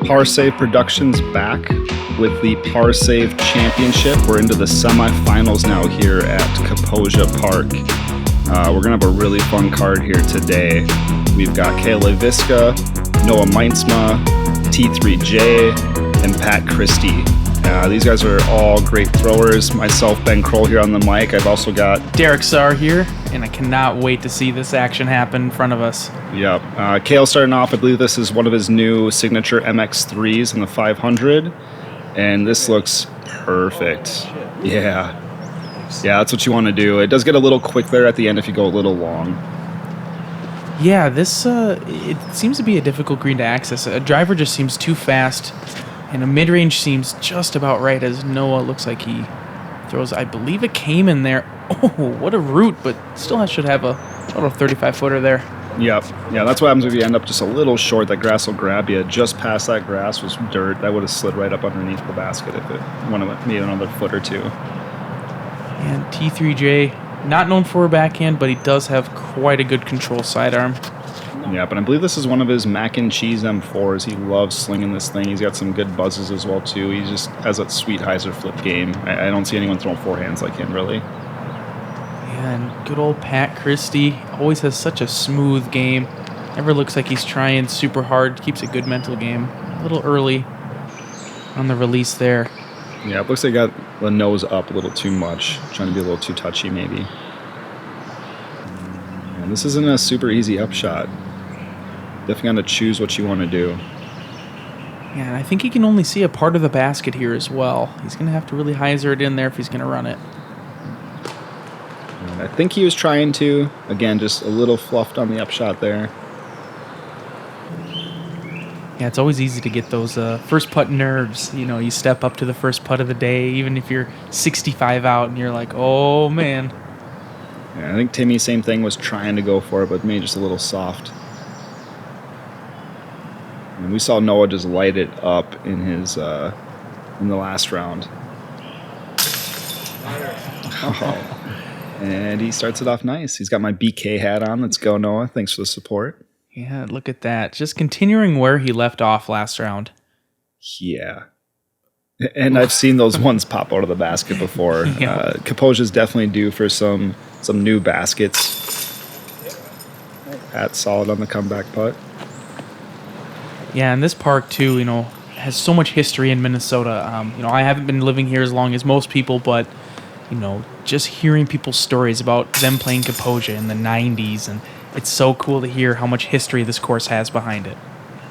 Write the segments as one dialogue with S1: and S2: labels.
S1: Par Save Productions back with the Par Save Championship. We're into the semifinals now here at Kaposia Park. We're going to have a really fun card here today. We've got Cale Leiviska, Meintsma, T3J, and Pat Christie. These guys are all great throwers. Myself, Ben Kroll, here on the mic. I've also got
S2: Sahr here, and I cannot wait to see this action happen in front of us.
S1: Yep. Cale starting off. I believe this is one of his new signature MX3s in the 500, and this looks perfect. Yeah, that's what you want to do. It does get a little quick there at the end if you go a little long.
S2: Yeah, this it seems to be a difficult green to access. A driver just seems too fast, and a mid-range seems just about right, as Noah looks like he throws, I believe it came in there. Oh, what a route, but still should have a little 35-footer there.
S1: Yep. Yeah, that's what happens if you end up just a little short. That grass will grab you. Just past that grass was dirt. That would have slid right up underneath the basket if it would have made another foot or two.
S2: And T3J, not known for a backhand, but he does have quite a good control sidearm.
S1: Yeah, but I believe this is one of his mac and cheese M4s. He loves slinging this thing. He's got some good buzzes as well, too. He just has that sweet hyzer flip game. I don't see anyone throwing forehands like him, really.
S2: Yeah, and good old Pat Christie always has such a smooth game. Never looks like he's trying super hard. Keeps a good mental game. A little early on the release there.
S1: Yeah, it looks like he got the nose up a little too much. Trying to be a little too touchy, maybe. And this isn't a super easy upshot. Definitely got to choose what you want to do.
S2: Yeah, and I think he can only see a part of the basket here as well. He's going to have to really hyzer it in there if he's going to run it.
S1: And I think he was trying to. Again, just a little fluffed on the upshot there.
S2: Yeah, it's always easy to get those first putt nerves. You know, you step up to the first putt of the day, even if you're 65 out, and you're like, oh, man.
S1: Yeah, I think Timmy, same thing, was trying to go for it, but maybe just a little soft. And we saw Noah just light it up in his in the last round. Oh. And he starts it off nice. He's got my BK hat on. Let's go, Noah. Thanks for the support.
S2: Yeah, look at that. Just continuing where he left off last round.
S1: Yeah. And I've seen those ones pop out of the basket before.
S2: Yeah.
S1: Kaposia's definitely due for some new baskets. Pat's solid on the comeback putt.
S2: Yeah, and this park, too, you know, has so much history in Minnesota. You know, I haven't been living here as long as most people, but, you know, just hearing people's stories about them playing Kaposia in the 90s, and it's so cool to hear how much history this course has behind it.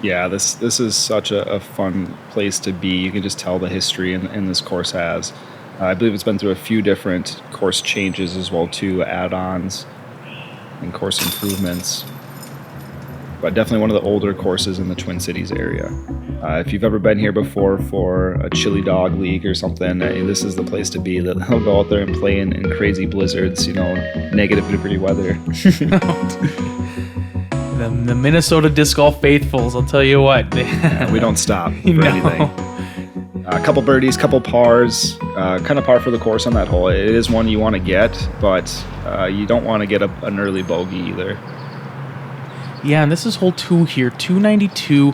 S1: Yeah, this is such a fun place to be. You can just tell the history in this course has. I believe it's been through a few different course changes as well, too, add-ons and course improvements. But definitely one of the older courses in the Twin Cities area. If you've ever been here before for a chili dog league or something, this is the place to be. They'll go out there and play in crazy blizzards, you know, -degree weather.
S2: The Minnesota disc golf faithfuls, I'll tell you what.
S1: Yeah, we don't stop for anything. A couple birdies, couple pars, kind of par for the course on that hole. It is one you want to get, but you don't want to get an early bogey either.
S2: Yeah, and this is hole 2 here, 292.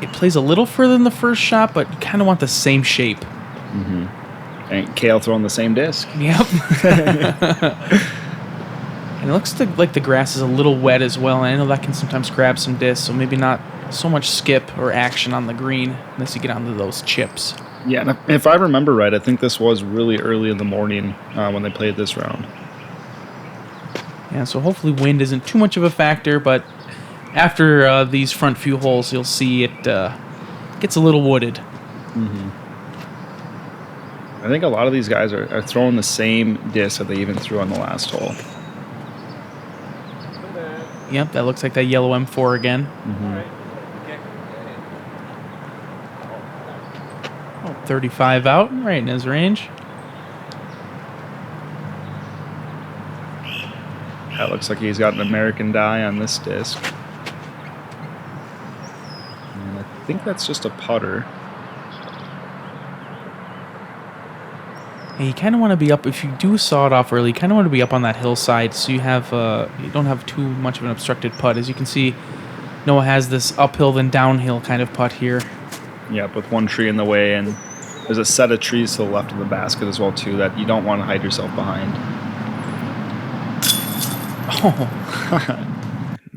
S2: It plays a little further than the first shot, but you kind of want the same shape.
S1: Mm-hmm. And Cale throwing the same disc.
S2: Yep. And it looks like the grass is a little wet as well, and I know that can sometimes grab some discs, so maybe not so much skip or action on the green unless you get onto those chips.
S1: Yeah, and if I remember right, I think this was really early in the morning when they played this round.
S2: Yeah, so hopefully wind isn't too much of a factor, but after these front few holes, you'll see it gets a little wooded.
S1: Mm-hmm. I think a lot of these guys are throwing the same disc that they even threw on the last hole.
S2: Yep, that looks like that yellow M4 again.
S1: Mm-hmm.
S2: 35 out, right in his range.
S1: That looks like he's got an American die on this disc. And I think that's just a putter.
S2: And you kind of want to be up, if you do saw it off early, you kind of want to be up on that hillside so you have you don't have too much of an obstructed putt. As you can see, Noah has this uphill then downhill kind of putt here.
S1: Yep, with one tree in the way, and there's a set of trees to the left of the basket as well too that you don't want to hide yourself behind.
S2: Oh.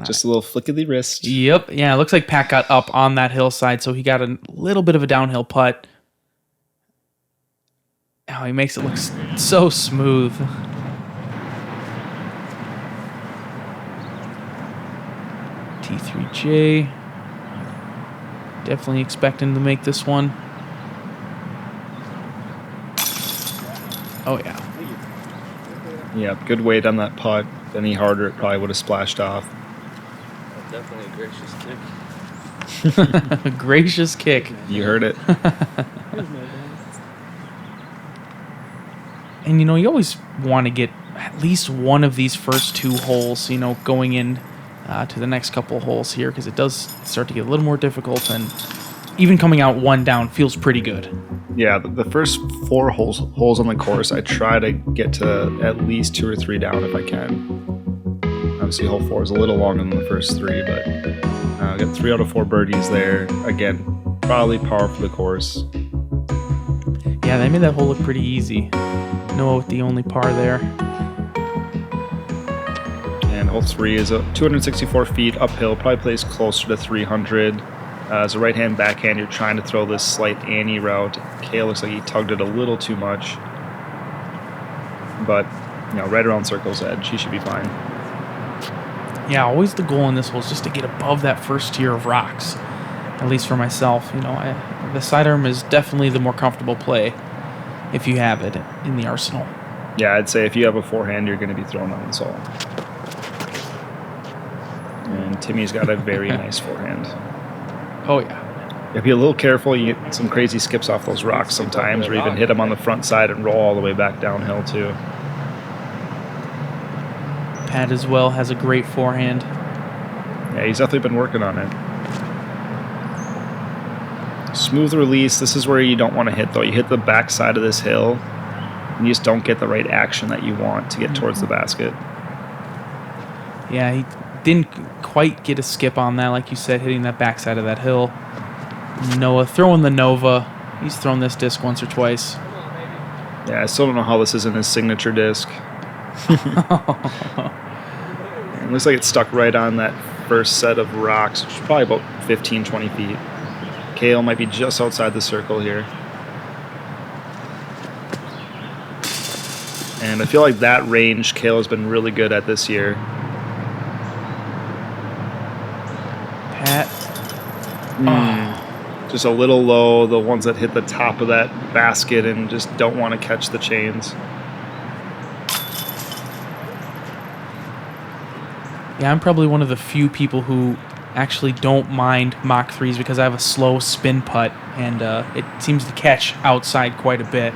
S1: Just a little flick of the wrist.
S2: Yep. Yeah, it looks like Pat got up on that hillside, so he got a little bit of a downhill putt. Oh, he makes it look so smooth. T3J. Definitely expecting to make this one. Oh, yeah.
S1: Yeah, good weight on that putt. Any harder, it probably would have splashed off.
S3: Definitely a gracious kick.
S2: A gracious kick.
S1: You heard it.
S2: And, you know, you always want to get at least one of these first two holes, you know, going in to the next couple of holes here, because it does start to get a little more difficult, and even coming out one down feels pretty good.
S1: Yeah, the first 4 holes on the course, I try to get to at least 2 or 3 down if I can. Obviously, hole 4 is a little longer than the first 3, but I got 3 out of 4 birdies there. Again, probably par for the course.
S2: Yeah, they made that hole look pretty easy. Noah with the only par there.
S1: And hole 3 is 264 feet uphill, probably plays closer to 300. As a right-hand backhand, you're trying to throw this slight Annie route. Cale looks like he tugged it a little too much. But, you know, right around circle's edge, he should be fine.
S2: Yeah, always the goal in this hole is just to get above that first tier of rocks. At least for myself, you know, the sidearm is definitely the more comfortable play if you have it in the arsenal.
S1: Yeah, I'd say if you have a forehand, you're going to be thrown on this hole. And Timmy's got a very nice forehand.
S2: Oh, yeah.
S1: Yeah, be a little careful. You get some crazy skips off those rocks sometimes, or even hit them on the front side and roll all the way back downhill, too.
S2: Pat as well has a great forehand.
S1: Yeah, he's definitely been working on it. Smooth release. This is where you don't want to hit, though. You hit the back side of this hill, and you just don't get the right action that you want to get towards the basket.
S2: Yeah, he didn't quite get a skip on that, like you said, hitting that backside of that hill. Noah throwing the Nova. He's thrown this disc once or twice.
S1: Yeah, I still don't know how this isn't his signature disc. It looks like it's stuck right on that first set of rocks, which is probably about 15, 20 feet. Cale might be just outside the circle here. And I feel like that range Cale has been really good at this year.
S2: Pat.
S1: Just a little low, the ones that hit the top of that basket and just don't want to catch the chains.
S2: Yeah, I'm probably one of the few people who actually don't mind Mach 3s because I have a slow spin putt, and it seems to catch outside quite a bit.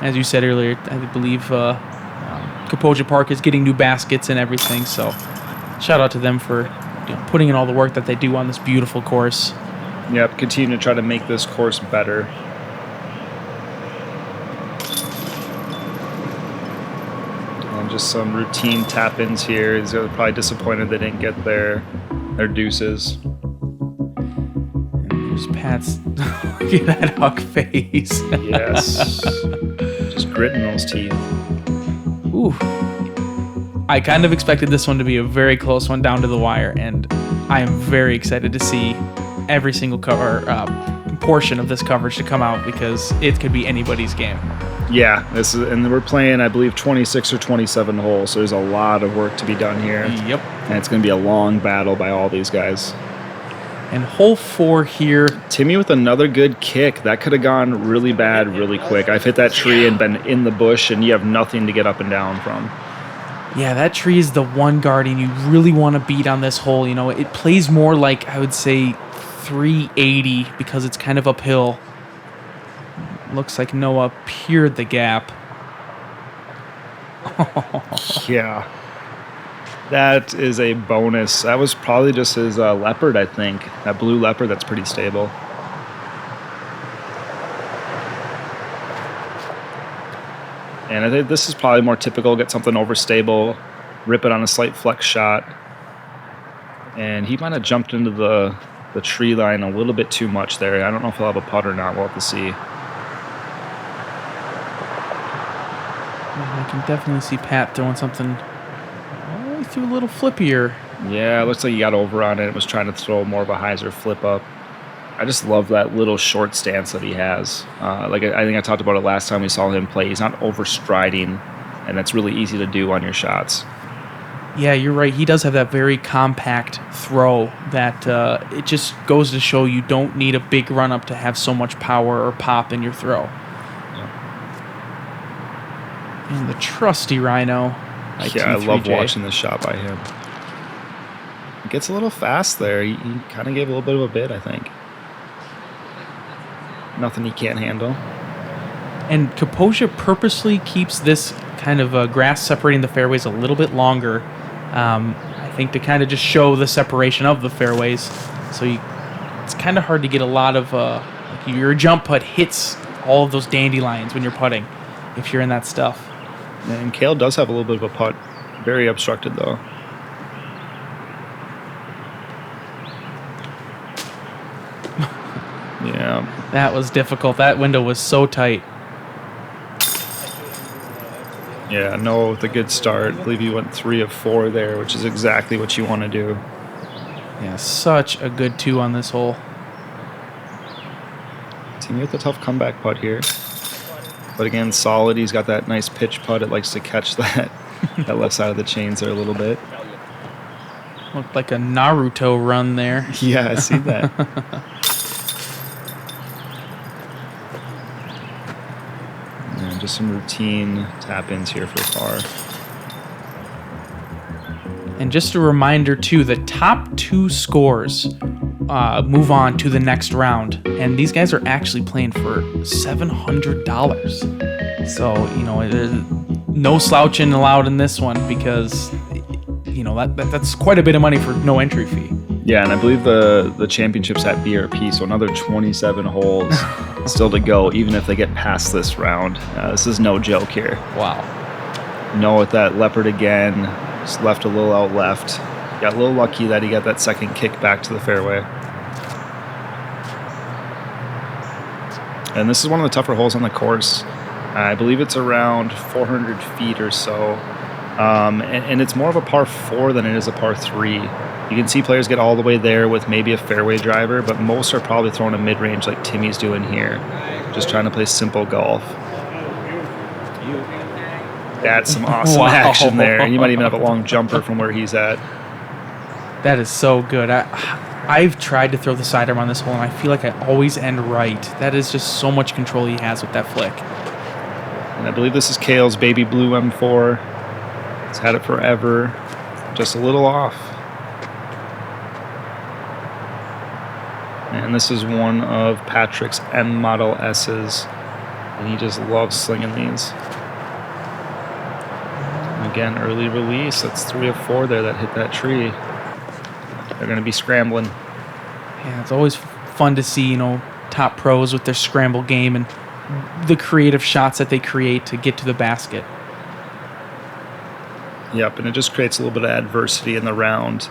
S2: As you said earlier, I believe Kaposia Park is getting new baskets and everything, so shout out to them for putting in all the work that they do on this beautiful course.
S1: Yep, continue to try to make this course better. And just some routine tap-ins here. They're probably disappointed they didn't get their deuces.
S2: And there's Pat's. Look at that huck face.
S1: Yes. Just gritting those teeth.
S2: Ooh. I kind of expected this one to be a very close one down to the wire, and I am very excited to see every single portion of this coverage to come out, because it could be anybody's game.
S1: Yeah, and we're playing, I believe, 26 or 27 holes, so there's a lot of work to be done here.
S2: Yep.
S1: And it's going to be a long battle by all these guys.
S2: And hole 4 here.
S1: Timmy with another good kick. That could have gone really bad really quick. I've hit that tree and been in the bush, and you have nothing to get up and down from.
S2: Yeah, that tree is the one guardian you really want to beat on this hole. You know, it plays more like, I would say, 380 because it's kind of uphill. Looks like Noah peered the gap.
S1: Yeah. That is a bonus. That was probably just his leopard, I think. That blue leopard, that's pretty stable. And I think this is probably more typical. Get something overstable, rip it on a slight flex shot. And he might have jumped into the the tree line a little bit too much there. I don't know if he'll have a putt or not. We'll have to see.
S2: I can definitely see Pat throwing something. Oh, he threw a little flippier.
S1: Yeah, it looks like he got over on it and was trying to throw more of a hyzer flip up. I just love that little short stance that he has. Like I think I talked about it last time we saw him play. He's not overstriding, and that's really easy to do on your shots.
S2: Yeah, you're right. He does have that very compact throw that it just goes to show you don't need a big run-up to have so much power or pop in your throw. Yeah. And the trusty Rhino.
S1: Yeah, I love watching this shot by him. He gets a little fast there. He kind of gave a little bit of a bid, I think. Nothing he can't handle.
S2: And Kaposia purposely keeps this kind of grass separating the fairways a little bit longer. I think to kind of just show the separation of the fairways. So it's kind of hard to get a lot of your jump putt hits all of those dandelions when you're putting if you're in that stuff.
S1: And Cale does have a little bit of a putt. Very obstructed, though. Yeah.
S2: That was difficult. That window was so tight.
S1: Yeah, Noah with a good start. I believe he went 3 of 4 there, which is exactly what you want to do.
S2: Yeah, such a good 2 on this hole.
S1: Team with a tough comeback putt here. But again, solid. He's got that nice pitch putt. It likes to catch that left side of the chains there a little bit.
S2: Looked like a Naruto run there.
S1: Yeah, I see that. And just some routine tap-ins here for par.
S2: And just a reminder, too, the top 2 scores move on to the next round. And these guys are actually playing for $700. So, there's no slouching allowed in this one because, that's quite a bit of money for no entry fee.
S1: Yeah, and I believe the championship's at BRP, so another 27 holes still to go, even if they get past this round. This is no joke here.
S2: Wow.
S1: Noah with that leopard again. Just left a little out left. Got a little lucky that he got that second kick back to the fairway. And this is one of the tougher holes on the course. I believe it's around 400 feet or so. And it's more of a par 4 than it is a par 3. You can see players get all the way there with maybe a fairway driver, but most are probably throwing a mid-range like Timmy's doing here. Just trying to play simple golf. That's some awesome action there. And you might even have a long jumper from where he's at.
S2: That is so good. I've tried to throw the sidearm on this hole, and I feel like I always end right. That is just so much control he has with that flick.
S1: And I believe this is Cale's baby blue M4. He's had it forever. Just a little off. And this is one of Patrick's M Model S's. And he just loves slinging these. And again, early release. That's 3 of 4 there that hit that tree. They're going to be scrambling.
S2: Yeah, it's always fun to see, top pros with their scramble game and the creative shots that they create to get to the basket.
S1: Yep, and it just creates a little bit of adversity in the round.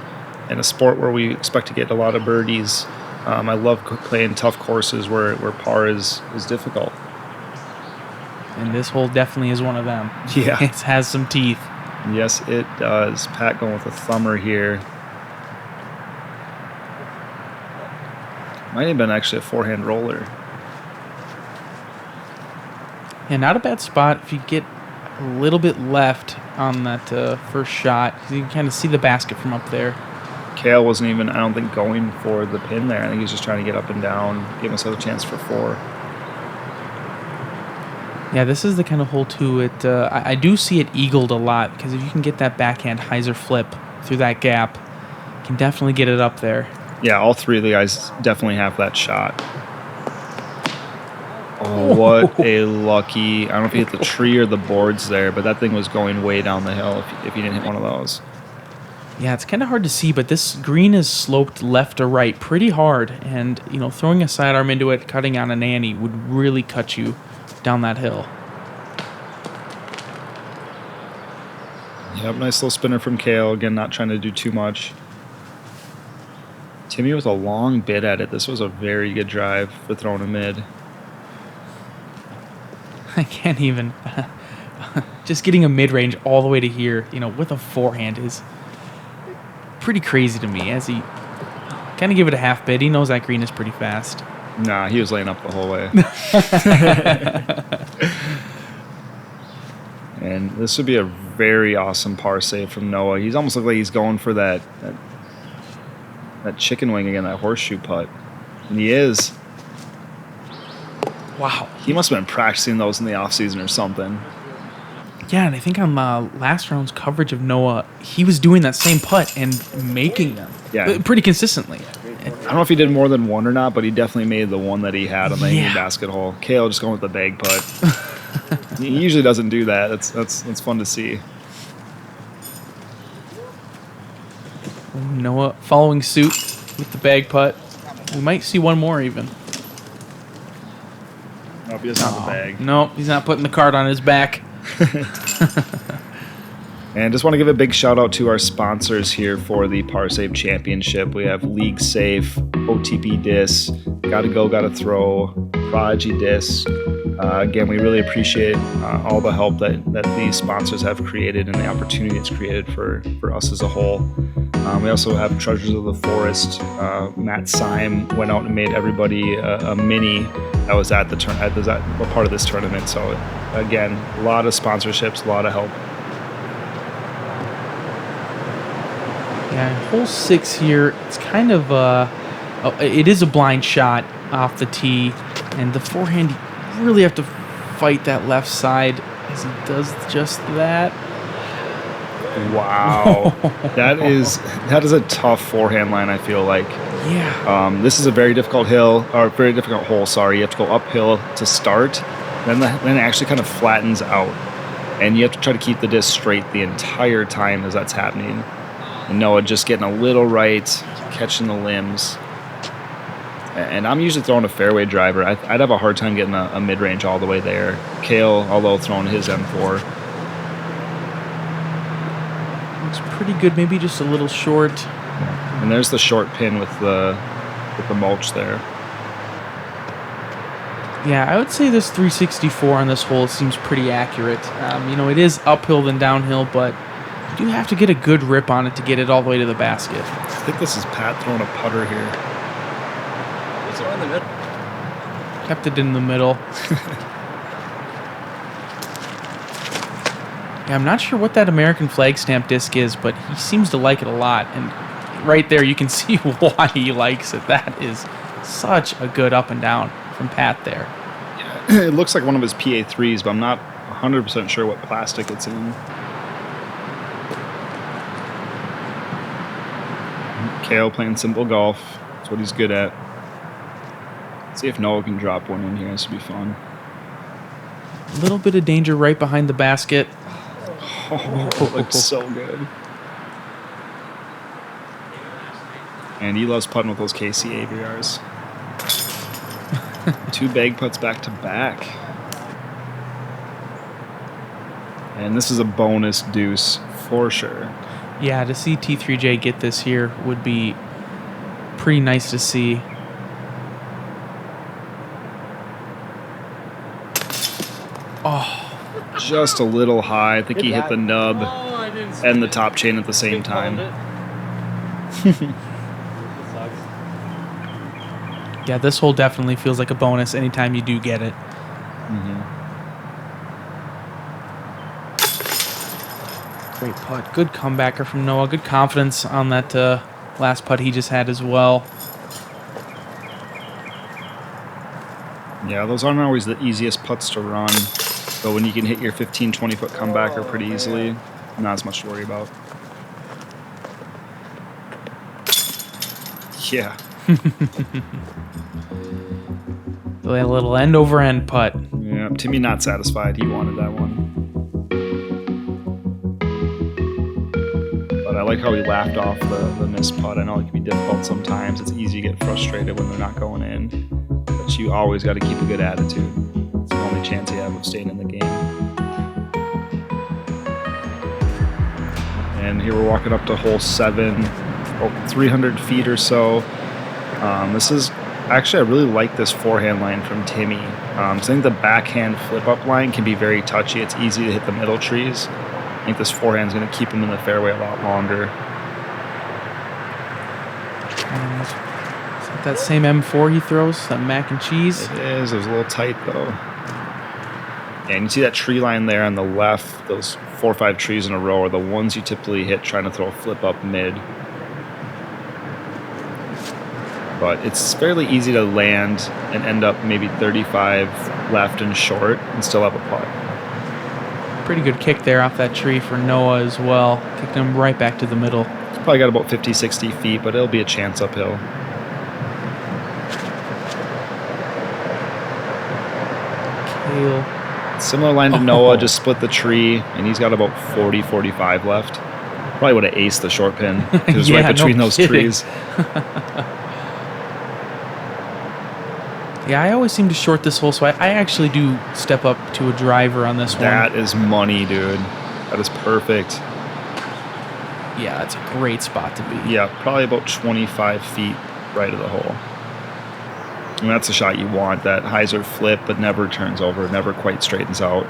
S1: In a sport where we expect to get a lot of birdies, I love playing tough courses where par is difficult.
S2: And this hole definitely is one of them.
S1: Yeah.
S2: It has some teeth.
S1: Yes, it does. Pat going with a thumber here. Might have been actually a forehand roller.
S2: Yeah, not a bad spot if you get a little bit left on that first shot. You can kind of see the basket from up there.
S1: Cale wasn't even, I don't think, going for the pin there. I think he was just trying to get up and down, give himself a chance for 4.
S2: Yeah, this is the kind of hole, too. I do see it eagled a lot because if you can get that backhand hyzer flip through that gap, you can definitely get it up there.
S1: Yeah, all 3 of the guys definitely have that shot. Oh, what a lucky... I don't know if he hit the tree or the boards there, but that thing was going way down the hill if he didn't hit one of those.
S2: Yeah, it's kind of hard to see, but this green is sloped left or right pretty hard, and throwing a sidearm into it, cutting on a nanny would really cut you down that hill. Yep,
S1: nice little spinner from Cale. Again, not trying to do too much. Timmy with a long bit at it. This was a very good drive for throwing a mid.
S2: I can't even. Just getting a mid-range all the way to here, with a forehand is pretty crazy to me. As he kind of give it a half bid, he knows that green is pretty fast.
S1: Nah, he was laying up the whole way. And this would be a very awesome par save from Noah. He's almost looked like he's going for that chicken wing again, that horseshoe putt. And he is.
S2: Wow.
S1: He must have been practicing those in the offseason or something.
S2: Yeah, and I think on last round's coverage of Noah, he was doing that same putt and making them pretty consistently.
S1: I don't know if he did more than one or not, but he definitely made the one that he had on the hanging basket hole. Cale just going with the bag putt. He usually doesn't do that. That's fun to see.
S2: Noah following suit with the bag putt. We might see one more even.
S1: Nope, he doesn't have the bag.
S2: Nope, he's not putting the cart on his back.
S1: And just want to give a big shout out to our sponsors here for the Par Save Championship. We have League Safe, OTP Disc, Gotta Go, Gotta Throw, Prodigy Disc. Again, we really appreciate all the help that these sponsors have created and the opportunity it's created for us as a whole. We also have Treasures of the Forest. Matt Syme went out and made everybody a mini that was at a part of this tournament. So again, a lot of sponsorships, a lot of help.
S2: Yeah, hole 6 here, it's kind of it is a blind shot off the tee, and the forehand, you really have to fight that left side as he does just that.
S1: Wow. that is a tough forehand line, I feel like.
S2: Yeah.
S1: This is a very difficult very difficult hole, sorry. You have to go uphill to start, then it actually kind of flattens out, and you have to try to keep the disc straight the entire time as that's happening. And Noah just getting a little right, catching the limbs. And I'm usually throwing a fairway driver. I'd have a hard time getting a mid-range all the way there. Cale, although throwing his M4.
S2: Looks pretty good, maybe just a little short.
S1: Yeah. And there's the short pin with the mulch there.
S2: Yeah, I would say this 364 on this hole seems pretty accurate. It is uphill than downhill, but you do have to get a good rip on it to get it all the way to the basket.
S1: I think this is Pat throwing a putter here.
S3: It's in the middle.
S2: Kept it in the middle. Yeah, I'm not sure what that American flag stamp disc is, but he seems to like it a lot. And right there, you can see why he likes it. That is such a good up and down from Pat there.
S1: Yeah, it looks like one of his PA3s, but I'm not 100% sure what plastic it's in. Cale playing simple golf. That's what he's good at. Let's see if Noah can drop one in here. This would be fun.
S2: A little bit of danger right behind the basket.
S1: Oh, it looks so good. And he loves putting with those KC AVRs. 2 bag putts back to back. And this is a bonus deuce for sure.
S2: Yeah, to see T3J get this here would be pretty nice to see. Oh,
S1: just a little high. I think he hit the nub and the top chain at the same time.
S2: Yeah, this hole definitely feels like a bonus anytime you do get it.
S1: Mm-hmm.
S2: Great putt. Good comebacker from Noah. Good confidence on that last putt he just had as well.
S1: Yeah, those aren't always the easiest putts to run. But when you can hit your 15, 20-foot comebacker pretty easily, not as much to worry about. Yeah.
S2: A little end-over-end putt.
S1: Yeah, Timmy not satisfied. He wanted that one. But I like how he laughed off the missed putt. I know it can be difficult sometimes. It's easy to get frustrated when they're not going in. But you always got to keep a good attitude. It's the only chance you have of staying in the game. And here we're walking up to hole 7, about 300 feet or so. This is actually, I really like this forehand line from Timmy. So I think the backhand flip-up line can be very touchy. It's easy to hit the middle trees. I think this forehand's going to keep him in the fairway a lot longer.
S2: And is that that same M4 he throws, that mac and cheese?
S1: It is. It was a little tight, though. And you see that tree line there on the left, those 4 or 5 trees in a row are the ones you typically hit trying to throw a flip-up mid. But it's fairly easy to land and end up maybe 35 left and short and still have a putt.
S2: Pretty good kick there off that tree for Noah as well. Kicked him right back to the middle.
S1: It's probably got about 50, 60 feet, but it'll be a chance uphill.
S2: Cale.
S1: Similar line to Noah, just split the tree, and he's got about 40, 45 left. Probably would have aced the short pin because it's
S2: Yeah,
S1: right between
S2: no
S1: those
S2: kidding.
S1: trees.
S2: Yeah, I always seem to short this hole, so I actually do step up to a driver on this one.
S1: That is money, dude. That is perfect.
S2: Yeah, it's a great spot to be.
S1: Yeah, probably about 25 feet right of the hole. And that's the shot you want, that hyzer flip, but never turns over, never quite straightens out.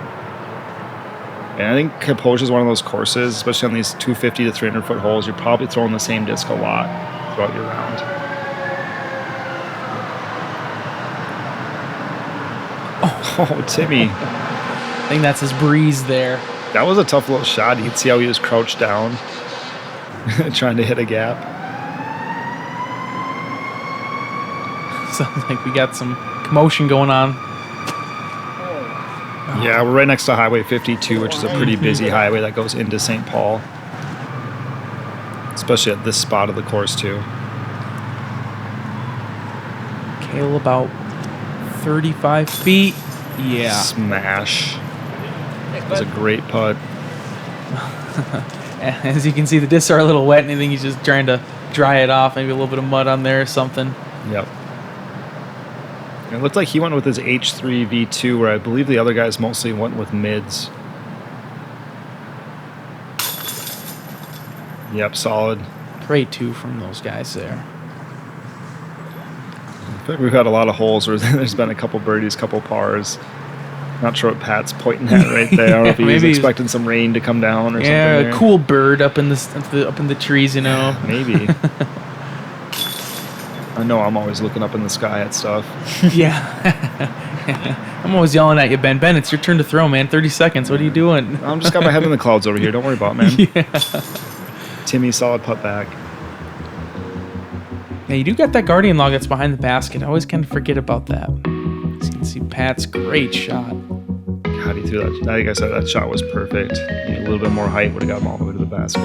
S1: And I think Kaposia is one of those courses, especially on these 250 to 300 foot holes, you're probably throwing the same disc a lot throughout your round. Oh, Timmy.
S2: I think that's his breeze there.
S1: That was a tough little shot. You can see how he was crouched down, trying to hit a gap.
S2: Sounds like we got some commotion going on.
S1: Yeah, we're right next to Highway 52, which is a pretty busy highway that goes into St. Paul. Especially at this spot of the course, too.
S2: Cale about 35 feet. Yeah.
S1: Smash. That was a great putt.
S2: As you can see, the discs are a little wet, and I think he's just trying to dry it off. Maybe a little bit of mud on there or something.
S1: Yep. And it looked like he went with his H3 V2, where I believe the other guys mostly went with mids. Yep, solid.
S2: Great two from those guys there.
S1: I feel like we've had a lot of holes where there's been a couple birdies, couple pars. Not sure what Pat's pointing at right there. I don't know if he was
S2: Maybe he's-
S1: expecting some rain to come down or something.
S2: Yeah,
S1: there.
S2: a cool bird up in the trees, you know.
S1: Maybe. I know I'm always looking up in the sky at stuff.
S2: Yeah. I'm always yelling at you, Ben. Ben, it's your turn to throw, man. 30 seconds. What are you doing?
S1: I'm just got my head in the clouds over here. Don't worry about it, man.
S2: Yeah.
S1: Timmy, solid putt back.
S2: Yeah, you do got that guardian log that's behind the basket. I always kind of forget about that. So you can see Pat's great shot.
S1: God, he threw that. Like I said, that shot was perfect. A little bit more height would have got him all the way to the basket.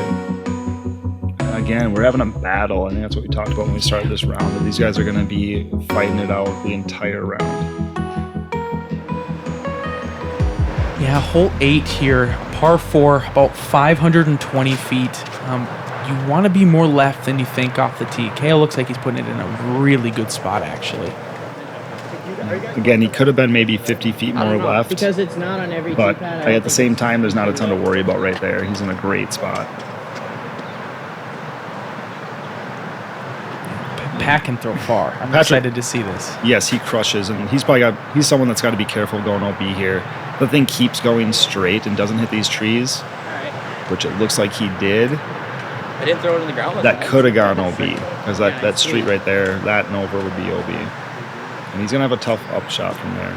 S1: Again, we're having a battle. I think that's what we talked about when we started this round. That these guys are going to be fighting it out the entire round.
S2: Yeah, hole 8 here, par 4, about 520 feet. You want to be more left than you think off the tee. Cale looks like he's putting it in a really good spot, actually.
S1: Again, he could have been maybe 50 feet more left.
S4: Because it's not on every
S1: But
S4: tee pad.
S1: at the same time, there's not a ton to worry about right there. He's in a great spot.
S2: Pat can throw far. I'm
S1: Patrick-
S2: excited to see this.
S1: Yes, he crushes, and he's someone that's got to be careful going OB here. The thing keeps going straight and doesn't hit these trees, which it looks like he did.
S3: I didn't throw it in the ground.
S1: That could have gone OB, because that street right there, that and over would be OB. And he's going to have a tough upshot from there.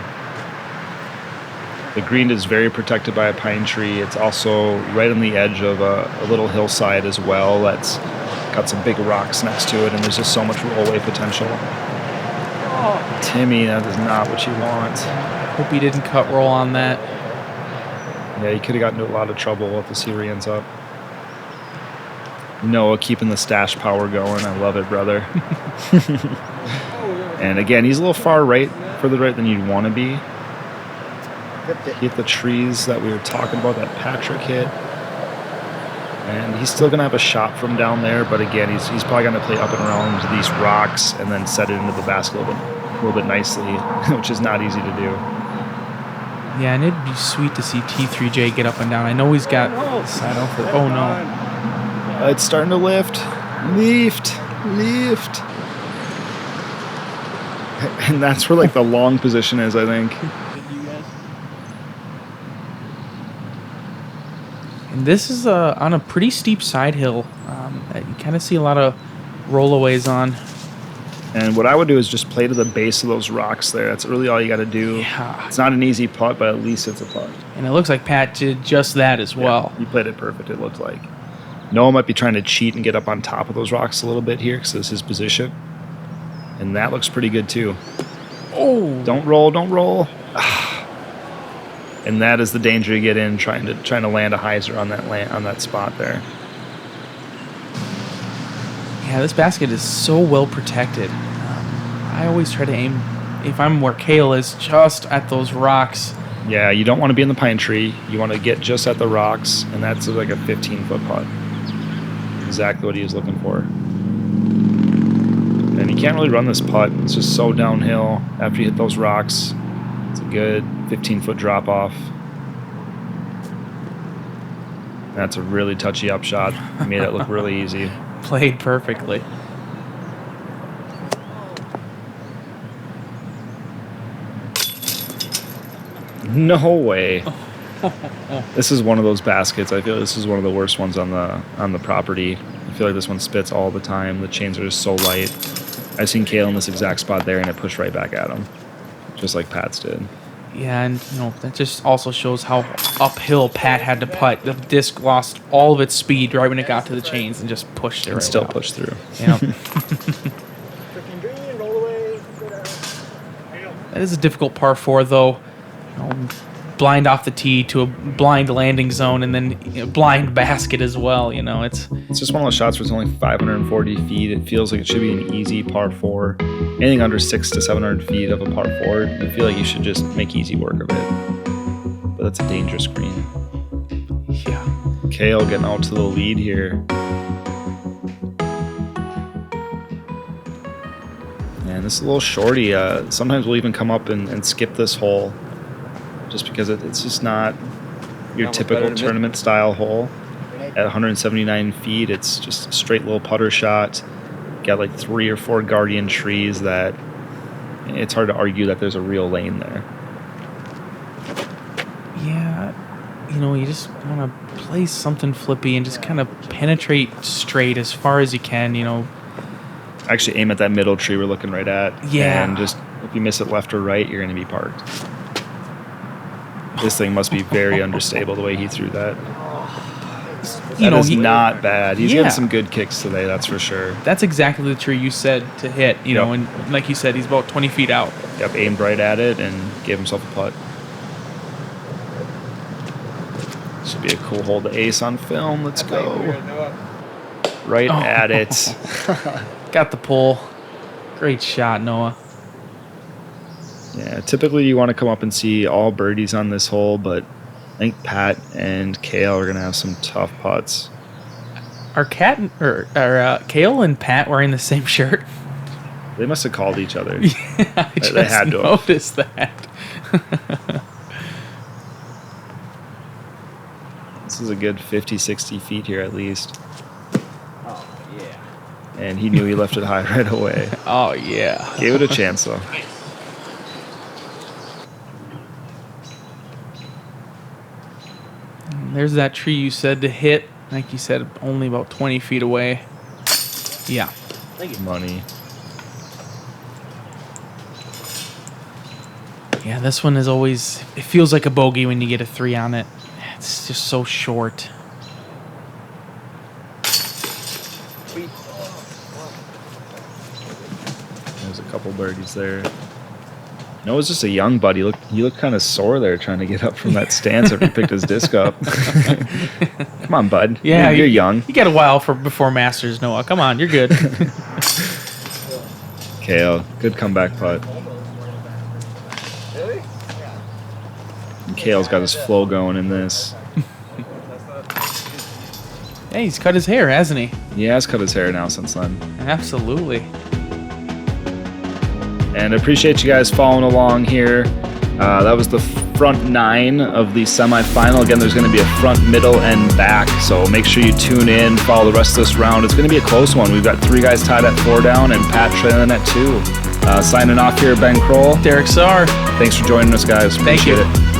S1: The green is very protected by a pine tree. It's also right on the edge of a little hillside as well that's got some big rocks next to it, and there's just so much rollaway potential. Timmy, that is not what you want.
S2: Hope he didn't cut roll on that.
S1: Yeah, he could have gotten into a lot of trouble. We'll have to see where he ends up. Noah keeping the stash power going. I love it, brother. And again, he's a little further right than you'd want to be. Hit the trees that we were talking about, that Patrick hit. And he's still going to have a shot from down there, but again, he's probably going to play up and around these rocks and then set it into the basket a little bit nicely, which is not easy to do.
S2: Yeah, and it'd be sweet to see T3J get up and down. I know he's got the side off. Oh, no.
S1: It's starting to lift. Lift. And that's where like the long position is, I think.
S2: And this is on a pretty steep side hill that you kind of see a lot of rollaways on.
S1: And what I would do is just play to the base of those rocks there. That's really all you got to do.
S2: Yeah.
S1: It's not an easy putt, but at least it's a putt.
S2: And it looks like Pat did just that as well.
S1: You played it perfect, it looked like. Noah might be trying to cheat and get up on top of those rocks a little bit here because this is his position. And that looks pretty good too.
S2: Oh!
S1: Don't roll, don't roll. And that is the danger you get in trying to land a hyzer on that spot there.
S2: Yeah, this basket is so well protected. I always try to aim, if I'm where Cale is, just at those rocks.
S1: Yeah, you don't want to be in the pine tree. You want to get just at the rocks, and that's like a 15-foot putt. Exactly what he was looking for. And you can't really run this putt. It's just so downhill after you hit those rocks. It's a good 15-foot drop-off. That's a really touchy upshot. He made it look really easy.
S2: Played perfectly.
S1: No way. This is one of those baskets. I feel this is one of the worst ones on the property. I feel like this one spits all the time. The chains are just so light. I've seen Cale in this exact spot there, and it pushed right back at him, just like Pat's did.
S2: Yeah, and that just also shows how uphill Pat had to putt. The disc lost all of its speed right when it got to the chains and just pushed it
S1: And
S2: right
S1: still
S2: out.
S1: pushed through.
S2: Yeah. That is a difficult par 4, though. Blind off the tee to a blind landing zone, and then blind basket as well. It's
S1: just one of those shots where it's only 540 feet. It feels like it should be an easy par 4. Anything under 600 to 700 feet of a par 4, you feel like you should just make easy work of it. But that's a dangerous green.
S2: Yeah.
S1: Cale getting out to the lead here. And this is a little shorty. Sometimes we'll even come up and skip this hole just because it's just not your typical tournament style hole. At 179 feet, it's just a straight little putter shot. Got like 3 or 4 guardian trees that it's hard to argue that there's a real lane there.
S2: Yeah, you just want to play something flippy and just kind of penetrate straight as far as you can,
S1: Actually aim at that middle tree we're looking right at.
S2: Yeah.
S1: And just if you miss it left or right, you're going to be parked. This thing must be very unstable the way he threw that. That is not bad. He's getting some good kicks today, that's for sure.
S2: That's exactly the tree you said to hit, know, and like you said, he's about 20 feet out.
S1: Yep, aimed right at it and gave himself a putt. Should be a cool hole to ace on film. Let's go. Right at it.
S2: Got the pull. Great shot, Noah.
S1: Yeah, typically you want to come up and see all birdies on this hole, but I think Pat and Cale are going to have some tough putts.
S2: Are Cale and Pat wearing the same shirt?
S1: They must have called each other.
S2: Yeah, I just
S1: they had to
S2: noticed that.
S1: This is a good 50, 60 feet here at least.
S3: Oh, yeah.
S1: And he knew he left it high right away.
S2: Oh, yeah.
S1: Gave it a chance, though.
S2: There's that tree you said to hit. Like you said, only about 20 feet away. Yeah.
S1: Money.
S2: Yeah, this one is always... It feels like a bogey when you get a 3 on it. It's just so short.
S1: There's a couple birdies there. Noah's just a young buddy. He looked kind of sore there trying to get up from that stance after he picked his disc up. Come on, bud.
S2: Yeah,
S1: you're young.
S2: You got a while before Masters, Noah. Come on, you're good.
S1: Cale, good comeback putt. And Cale's got his flow going in this.
S2: Hey, he's cut his hair, hasn't he?
S1: He has cut his hair now since then.
S2: Absolutely.
S1: And I appreciate you guys following along here. That was the front 9 of the semifinal. Again, there's going to be a front, middle, and back. So make sure you tune in, follow the rest of this round. It's going to be a close one. We've got 3 guys tied at 4 down and Pat trailing at 2. Signing off here, Ben Kroll.
S2: Derek Sahr.
S1: Thanks for joining us, guys.
S2: Thank
S1: Appreciate
S2: you.
S1: it.